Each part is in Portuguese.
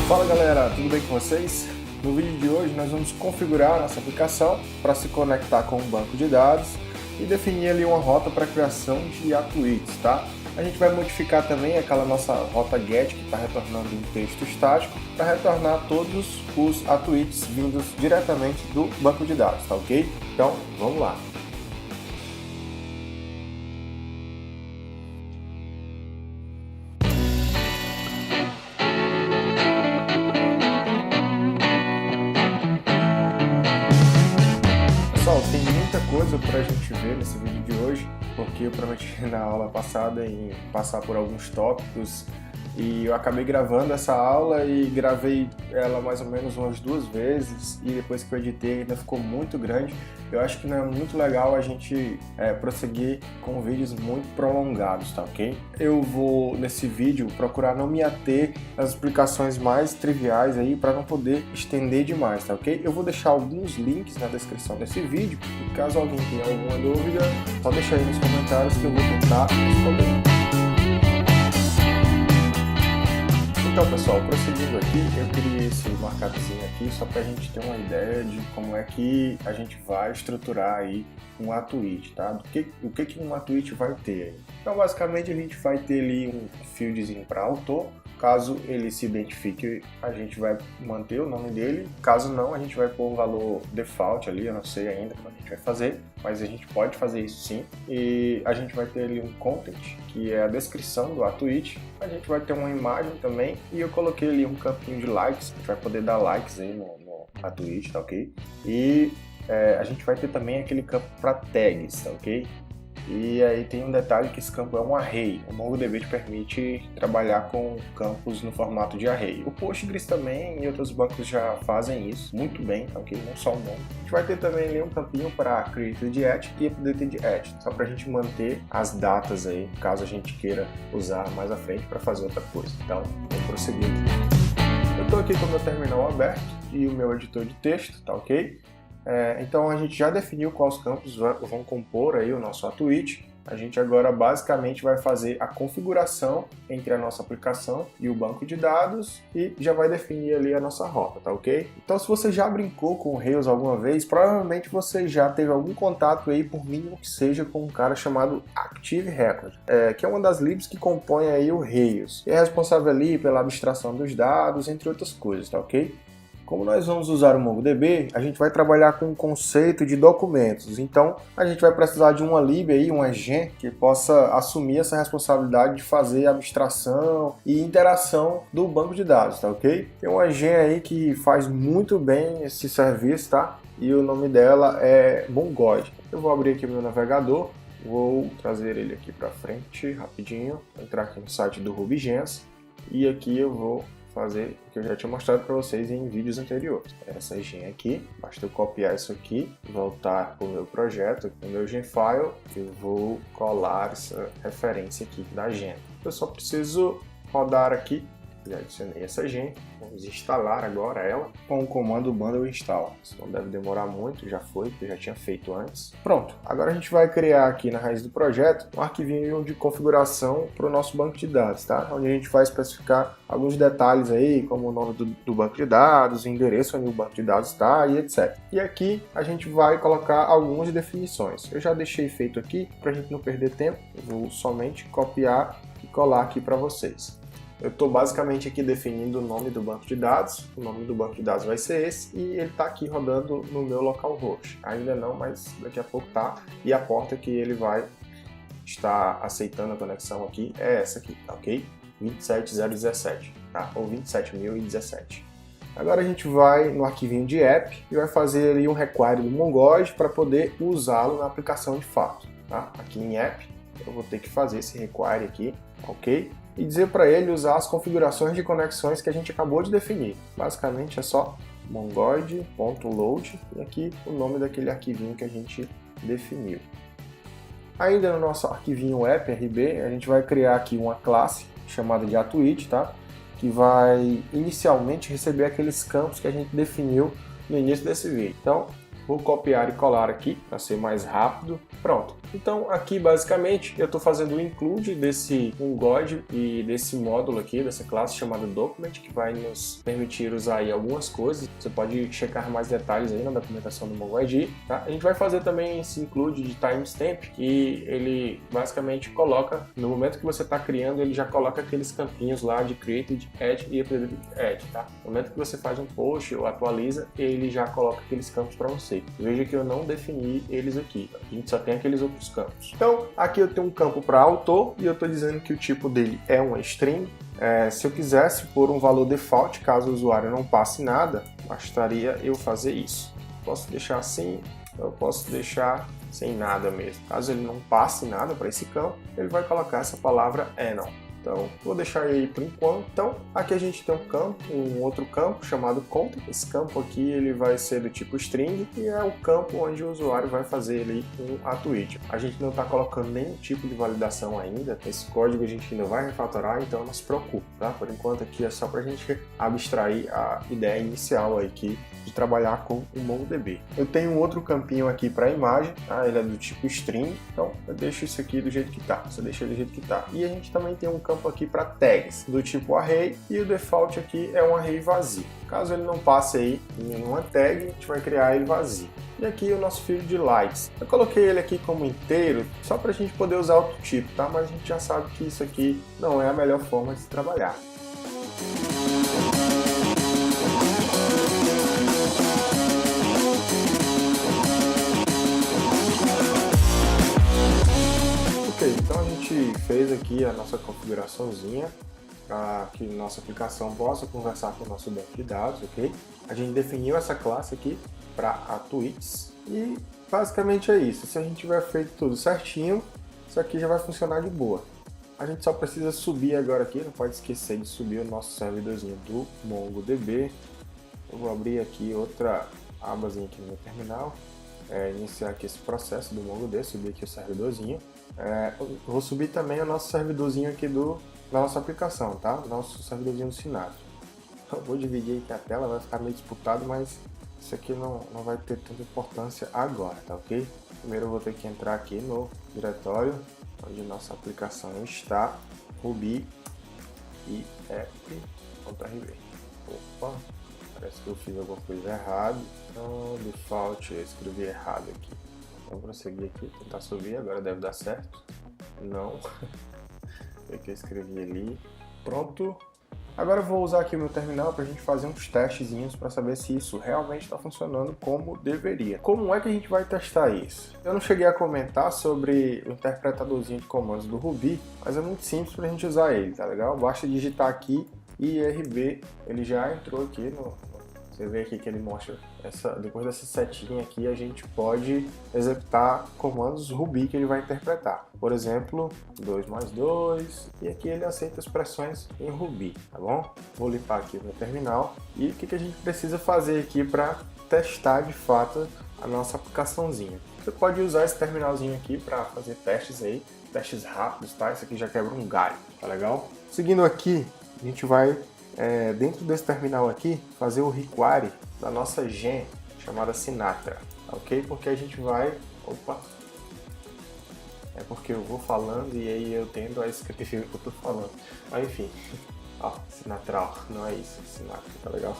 Fala galera, tudo bem com vocês? No vídeo de hoje nós vamos configurar nossa aplicação para se conectar com um banco de dados e definir ali uma rota para a criação de atuits, tá? A gente vai modificar também aquela nossa rota GET que está retornando um texto estático para retornar todos os atuits vindos diretamente do banco de dados, tá ok? Então vamos lá! Pessoal, tem muita coisa para a gente ver nesse vídeo de hoje, porque eu prometi na aula passada em passar por alguns tópicos e eu acabei gravando essa aula e gravei ela mais ou menos umas 2 vezes e depois que eu editei ainda ficou muito grande. Eu acho que não é muito legal a gente prosseguir com vídeos muito prolongados, tá ok? Eu vou nesse vídeo procurar não me ater às explicações mais triviais aí para não poder estender demais, tá ok? Eu vou deixar alguns links na descrição desse vídeo e caso alguém tenha alguma dúvida, só deixa aí nos comentários que eu vou tentar responder. Então pessoal, prosseguindo aqui, eu criei esse marcadozinho aqui só para a gente ter uma ideia de como é que a gente vai estruturar aí um atuit, tá? O que um atuit vai ter aí. Então basicamente a gente vai ter ali um fieldzinho para autor. Caso ele se identifique, a gente vai manter o nome dele. Caso não, a gente vai pôr o valor default ali, eu não sei ainda como a gente vai fazer, mas a gente pode fazer isso sim. E a gente vai ter ali um content, que é a descrição do atuit. A gente vai ter uma imagem também e eu coloquei ali um campinho de likes, a gente vai poder dar likes aí no atuit, tá ok? E a gente vai ter também aquele campo para tags, tá ok? E aí tem um detalhe que esse campo é um array. O MongoDB te permite trabalhar com campos no formato de array. O Postgres também e outros bancos já fazem isso muito bem, tá ok? Não só o Mongo. A gente vai ter também ali um campinho para created at e updated at, só para a gente manter as datas aí, caso a gente queira usar mais à frente para fazer outra coisa. Então, vamos prosseguir aqui. Eu estou aqui com o meu terminal aberto e o meu editor de texto, tá ok? Então a gente já definiu quais campos vão compor aí o nosso atuit. A gente agora basicamente vai fazer a configuração entre a nossa aplicação e o banco de dados e já vai definir ali a nossa rota, tá ok? Então se você já brincou com o Rails alguma vez, provavelmente você já teve algum contato aí, por mínimo que seja, com um cara chamado Active Record, que é uma das libs que compõe aí o Rails. E é responsável ali pela abstração dos dados, entre outras coisas, tá ok? Como nós vamos usar o MongoDB, a gente vai trabalhar com o conceito de documentos. Então, a gente vai precisar de uma lib aí, uma gen, que possa assumir essa responsabilidade de fazer a abstração e interação do banco de dados, tá ok? Tem uma gen aí que faz muito bem esse serviço, tá? E o nome dela é Mongoid. Eu vou abrir aqui o meu navegador, vou trazer ele aqui para frente rapidinho, entrar aqui no site do RubyGems e aqui eu vou fazer o que eu já tinha mostrado para vocês em vídeos anteriores. Essa gen aqui, basta eu copiar isso aqui, voltar para o meu projeto, no meu genfile, eu vou colar essa referência aqui da gen. Eu só preciso rodar aqui, já adicionei essa gen, vamos instalar agora ela com o comando bundle install. Isso não deve demorar muito, já foi, porque eu já tinha feito antes. Pronto, agora a gente vai criar aqui na raiz do projeto um arquivinho de configuração para o nosso banco de dados, tá? Onde a gente vai especificar alguns detalhes aí, como o nome do banco de dados, o endereço onde o banco de dados está e etc. E aqui a gente vai colocar algumas definições. Eu já deixei feito aqui, para a gente não perder tempo, eu vou somente copiar e colar aqui para vocês. Eu estou basicamente aqui definindo o nome do banco de dados, o nome do banco de dados vai ser esse e ele está aqui rodando no meu localhost. Ainda não, mas daqui a pouco tá. E a porta que ele vai estar aceitando a conexão aqui é essa aqui, tá ok? 27017, tá? Ou 27017. Agora a gente vai no arquivinho de app e vai fazer ali um require do Mongoid para poder usá-lo na aplicação de fato, tá? Aqui em app eu vou ter que fazer esse require aqui, ok? E dizer para ele usar as configurações de conexões que a gente acabou de definir. Basicamente é só mongoid.load e aqui o nome daquele arquivinho que a gente definiu. Ainda no nosso arquivinho app.rb, a gente vai criar aqui uma classe chamada de atuit, tá? Que vai inicialmente receber aqueles campos que a gente definiu no início desse vídeo. Então, vou copiar e colar aqui para ser mais rápido. Pronto. Então aqui basicamente eu estou fazendo o include desse God e desse módulo aqui, dessa classe chamada document, que vai nos permitir usar aí algumas coisas. Você pode checar mais detalhes aí na documentação do MongoID, tá? A gente vai fazer também esse include de timestamp, que ele basicamente coloca, no momento que você está criando, ele já coloca aqueles campinhos lá de created, add e updated add, tá? No momento que você faz um post ou atualiza, ele já coloca aqueles campos para você. Veja que eu não defini eles aqui, tá? A gente só tem aqueles outros campos. Então, aqui eu tenho um campo para autor e eu estou dizendo que o tipo dele é uma string. Se eu quisesse pôr um valor default, caso o usuário não passe nada, bastaria eu fazer isso. Posso deixar assim, eu posso deixar sem nada mesmo. Caso ele não passe nada para esse campo, ele vai colocar essa palavra enum. Então, vou deixar aí por enquanto. Então, aqui a gente tem um campo, um outro campo chamado content. Esse campo aqui ele vai ser do tipo string e é o campo onde o usuário vai fazer ali um atuit. A gente não está colocando nenhum tipo de validação ainda. Esse código a gente ainda vai refatorar, então não se preocupe, tá? Por enquanto aqui é só para a gente abstrair a ideia inicial aí aqui de trabalhar com o MongoDB. Eu tenho um outro campinho aqui para a imagem, tá? Ele é do tipo string, então eu deixo isso aqui do jeito que está. Você deixa ele do jeito que está. E a gente também tem um campo aqui para tags do tipo array e o default aqui é um array vazio. Caso ele não passe aí em nenhuma tag, a gente vai criar ele vazio. E aqui o nosso field de lights. Eu coloquei ele aqui como inteiro só para a gente poder usar outro tipo, tá? Mas a gente já sabe que isso aqui não é a melhor forma de se trabalhar. Então a gente fez aqui a nossa configuraçãozinha para que nossa aplicação possa conversar com o nosso banco de dados, ok? A gente definiu essa classe aqui para atuits e basicamente é isso. Se a gente tiver feito tudo certinho, isso aqui já vai funcionar de boa. A gente só precisa subir agora aqui, não pode esquecer de subir o nosso servidorzinho do MongoDB. Eu vou abrir aqui outra abazinha aqui no meu terminal. Iniciar aqui esse processo do MongoDB, subir aqui o servidorzinho. Vou subir também o nosso servidorzinho aqui da nossa aplicação, tá? Nosso servidorzinho do Sinatra. Eu vou dividir aqui a tela, vai ficar meio disputado, mas isso aqui não vai ter tanta importância agora, tá ok? Primeiro eu vou ter que entrar aqui no diretório onde nossa aplicação está, ruby e app.rb. Opa, parece que eu fiz alguma coisa errada. Então, default, eu escrevi errado aqui. Vou prosseguir aqui, tentar subir, agora deve dar certo. Não. Foi que eu escrevi ali. Pronto. Agora eu vou usar aqui o meu terminal para a gente fazer uns testezinhos para saber se isso realmente está funcionando como deveria. Como é que a gente vai testar isso? Eu não cheguei a comentar sobre o interpretadorzinho de comandos do Ruby, mas é muito simples para a gente usar ele, tá legal? Basta digitar aqui IRB, ele já entrou aqui no... Você vê aqui que ele mostra, depois dessa setinha aqui, a gente pode executar comandos Ruby que ele vai interpretar. Por exemplo, 2 mais 2, e aqui ele aceita expressões em Ruby, tá bom? Vou limpar aqui o meu terminal. E o que a gente precisa fazer aqui para testar de fato a nossa aplicaçõezinha? Você pode usar esse terminalzinho aqui para fazer testes aí, testes rápidos, tá? Isso aqui já quebra um galho, tá legal? Seguindo aqui, a gente vai... dentro desse terminal aqui, fazer o require da nossa gen chamada Sinatra, ok? Porque a gente vai... Opa! É porque eu vou falando e aí eu tendo a escrever o que eu tô falando. Mas enfim, ó, Sinatral, não é isso, Sinatra, tá legal?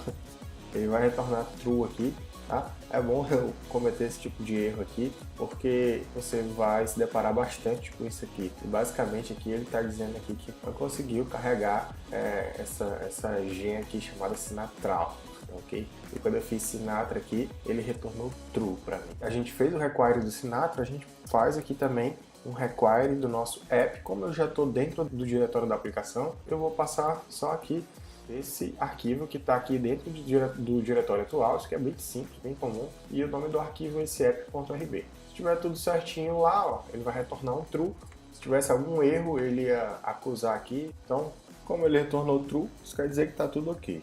Ele vai retornar true aqui, tá? É bom eu cometer esse tipo de erro aqui, porque você vai se deparar bastante com isso aqui. E basicamente aqui ele está dizendo aqui que não conseguiu carregar essa gen aqui chamada Sinatral, ok? E quando eu fiz Sinatra aqui, ele retornou true para mim. A gente fez o require do Sinatra, a gente faz aqui também um require do nosso app. Como eu já estou dentro do diretório da aplicação, eu vou passar só aqui esse arquivo que está aqui dentro do diretório atual, isso que é bem simples, bem comum, e o nome do arquivo é esse app.rb. Se tiver tudo certinho lá, ó, ele vai retornar um true. Se tivesse algum erro, ele ia acusar aqui. Então, como ele retornou true, isso quer dizer que está tudo ok.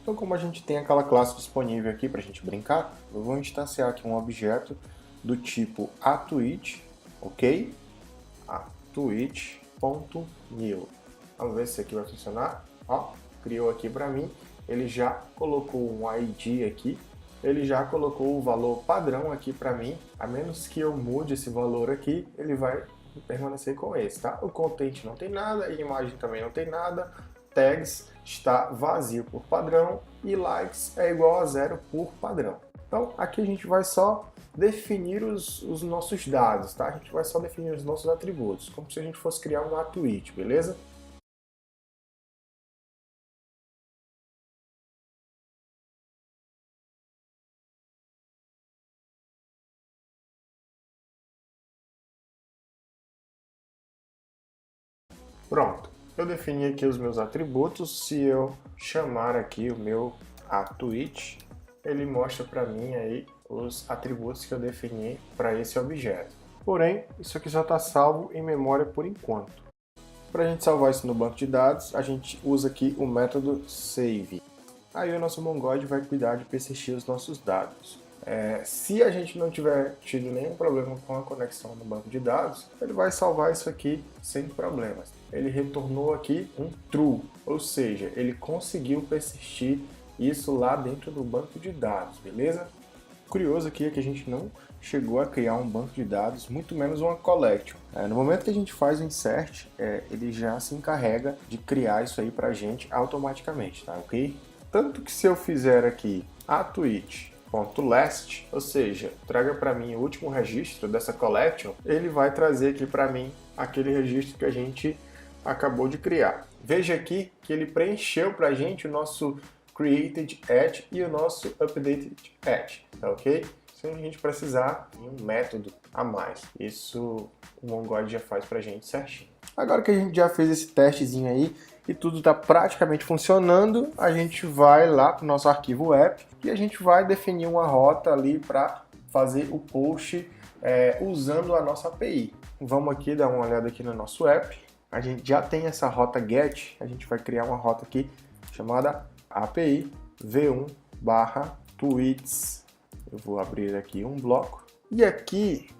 Então, como a gente tem aquela classe disponível aqui para a gente brincar, eu vou instanciar aqui um objeto do tipo atuit, ok? atuit.new. Vamos ver se isso aqui vai funcionar. Ó, criou aqui para mim, ele já colocou um ID aqui, ele já colocou o valor padrão aqui para mim. A menos que eu mude esse valor aqui, ele vai permanecer com esse, tá? O content não tem nada, a imagem também não tem nada, tags está vazio por padrão e likes é igual a 0 por padrão. Então aqui a gente vai só definir os nossos dados, tá? A gente vai só definir os nossos atributos, como se a gente fosse criar um tweet, beleza? Pronto, eu defini aqui os meus atributos. Se eu chamar aqui o meu tweet, ele mostra para mim aí os atributos que eu defini para esse objeto. Porém, isso aqui só está salvo em memória por enquanto. Para a gente salvar isso no banco de dados, a gente usa aqui o método save. Aí o nosso Mongoid vai cuidar de persistir os nossos dados. Se a gente não tiver tido nenhum problema com a conexão no banco de dados, ele vai salvar isso aqui sem problemas. Ele retornou aqui um true, ou seja, ele conseguiu persistir isso lá dentro do banco de dados, beleza? Curioso aqui é que a gente não chegou a criar um banco de dados, muito menos uma collection. No momento que a gente faz o insert, ele já se encarrega de criar isso aí pra gente automaticamente, tá ok? Tanto que se eu fizer aqui tweet.last, ou seja, traga para mim o último registro dessa collection, ele vai trazer aqui para mim aquele registro que a gente acabou de criar. Veja aqui que ele preencheu para a gente o nosso created at e o nosso updated at, tá ok? Sem a gente precisar de um método a mais. Isso o Mongoid já faz para a gente certinho. Agora que a gente já fez esse testezinho aí e tudo está praticamente funcionando, a gente vai lá para o nosso arquivo app e a gente vai definir uma rota ali para fazer o post usando a nossa API. Vamos aqui dar uma olhada aqui no nosso app. A gente já tem essa rota GET, a gente vai criar uma rota aqui chamada API v1/tweets. Eu vou abrir aqui um bloco. E aqui,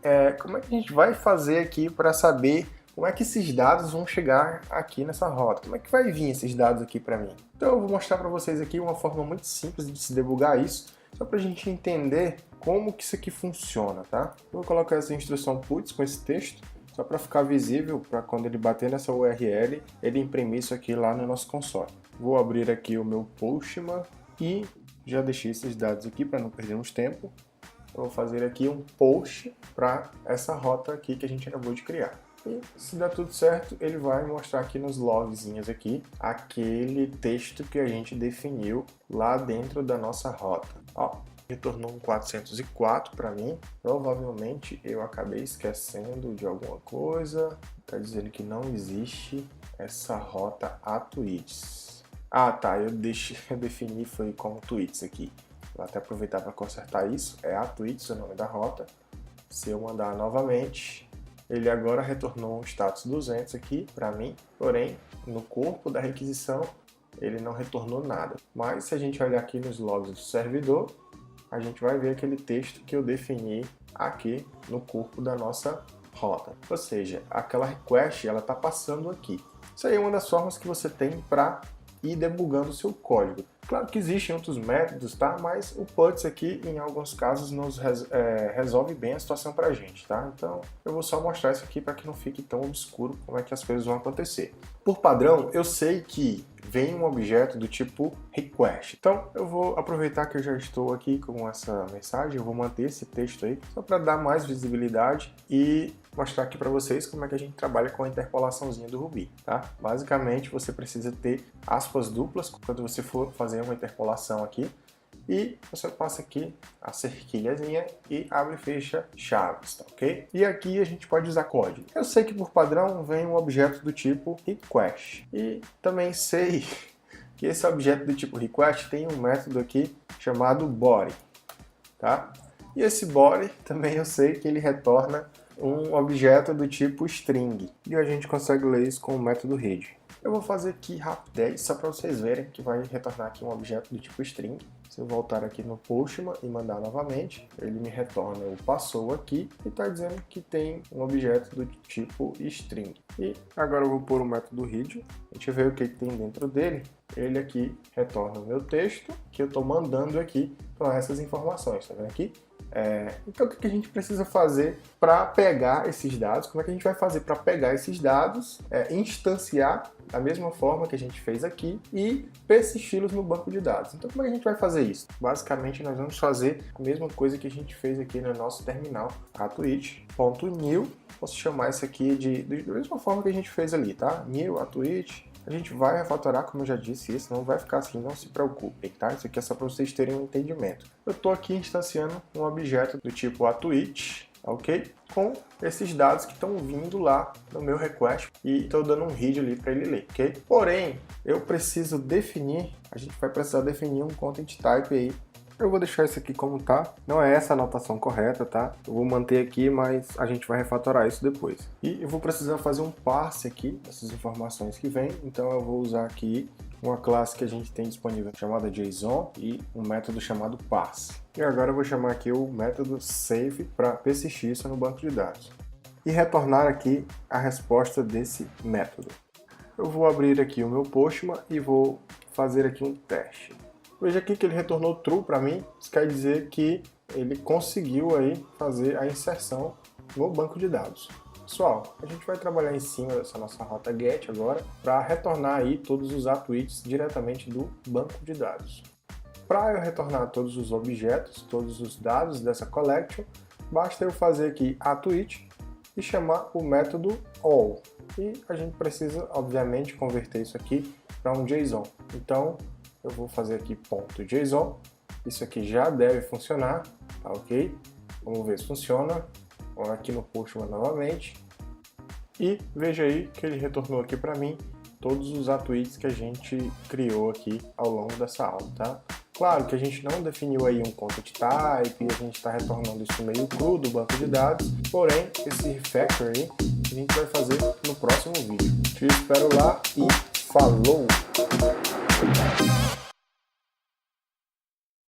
como é que a gente vai fazer aqui para saber como é que esses dados vão chegar aqui nessa rota? Como é que vai vir esses dados aqui para mim? Então eu vou mostrar para vocês aqui uma forma muito simples de se debugar isso, só para a gente entender como que isso aqui funciona, tá? Eu vou colocar essa instrução puts com esse texto, só para ficar visível, para quando ele bater nessa URL, ele imprimir isso aqui lá no nosso console. Vou abrir aqui o meu Postman e já deixei esses dados aqui para não perdermos tempo. Vou fazer aqui um post para essa rota aqui que a gente acabou de criar. E se der tudo certo, ele vai mostrar aqui nos logzinhos aqui aquele texto que a gente definiu lá dentro da nossa rota. Ó, retornou um 404 para mim. Provavelmente eu acabei esquecendo de alguma coisa. Está dizendo que não existe essa rota a tweets. Ah, tá, eu defini foi como tweets aqui. Vou até aproveitar para consertar isso. É a tweets o nome da rota. Se eu mandar novamente, ele agora retornou um status 200 aqui para mim. Porém, no corpo da requisição, ele não retornou nada. Mas se a gente olhar aqui nos logs do servidor, a gente vai ver aquele texto que eu defini aqui no corpo da nossa rota. Ou seja, aquela request ela está passando aqui. Isso aí é uma das formas que você tem para ir debugando o seu código. Claro que existem outros métodos, tá? Mas o puts aqui, em alguns casos, nos resolve bem a situação para a gente, tá? Então, eu vou só mostrar isso aqui para que não fique tão obscuro como é que as coisas vão acontecer. Por padrão, eu sei que vem um objeto do tipo request. Então, eu vou aproveitar que eu já estou aqui com essa mensagem, eu vou manter esse texto aí, só para dar mais visibilidade e mostrar aqui para vocês como é que a gente trabalha com a interpolaçãozinha do Ruby, tá? Basicamente, você precisa ter aspas duplas quando você for fazer uma interpolação aqui e você passa aqui a cerquilhazinha e abre e fecha chaves, tá ok? E aqui a gente pode usar código. Eu sei que por padrão vem um objeto do tipo request e também sei que esse objeto do tipo request tem um método aqui chamado body, tá? E esse body também eu sei que ele retorna um objeto do tipo string e a gente consegue ler isso com o método read. Eu vou fazer aqui rapidez só para vocês verem que vai retornar aqui um objeto do tipo string. Se eu voltar aqui no Postman e mandar novamente, ele me retorna o passou aqui e está dizendo que tem um objeto do tipo string. E agora eu vou pôr o método read, a gente vê o que tem dentro dele. ele aqui retorna o meu texto que eu estou mandando aqui para essas informações, tá vendo aqui? Então o que a gente precisa fazer para pegar esses dados? Como é que a gente vai fazer para pegar esses dados, instanciar da mesma forma que a gente fez aqui e persisti-los no banco de dados? Então como é que a gente vai fazer isso? Basicamente nós vamos fazer a mesma coisa que a gente fez aqui no nosso terminal, atuit.new. Posso chamar isso aqui da mesma forma que a gente fez ali, tá? New, atuit. A gente vai refatorar, como eu já disse, isso não vai ficar assim, não se preocupem, tá? Isso aqui é só para vocês terem um entendimento. Eu estou aqui instanciando um objeto do tipo atuit, ok? Com esses dados que estão vindo lá no meu request e estou dando um read ali para ele ler, ok? Porém, eu preciso definir, a gente vai precisar definir um content type aí. Eu vou deixar isso aqui como tá, não é essa a anotação correta, tá? Eu vou manter aqui, mas a gente vai refatorar isso depois. E eu vou precisar fazer um parse aqui dessas informações que vem, então eu vou usar aqui uma classe que a gente tem disponível chamada JSON e um método chamado parse. E agora eu vou chamar aqui o método save para persistir isso no banco de dados. E retornar aqui a resposta desse método. Eu vou abrir aqui o meu Postman e vou fazer aqui um teste. Veja aqui que ele retornou true para mim, isso quer dizer que ele conseguiu aí fazer a inserção no banco de dados. Pessoal, a gente vai trabalhar em cima dessa nossa rota GET agora para retornar aí todos os atuits diretamente do banco de dados. Para eu retornar todos os objetos, todos os dados dessa collection, basta eu fazer aqui atuit e chamar o método all. E a gente precisa, obviamente, converter isso aqui para um JSON. Então, eu vou fazer aqui .json, isso aqui já deve funcionar, tá ok? Vamos ver se funciona, vamos aqui no Postman novamente, e veja aí que ele retornou aqui para mim todos os atuits que a gente criou aqui ao longo dessa aula, tá? Claro que a gente não definiu aí um content type, a gente está retornando isso meio cru do banco de dados, porém, esse refactor aí a gente vai fazer no próximo vídeo. Te espero lá e falou!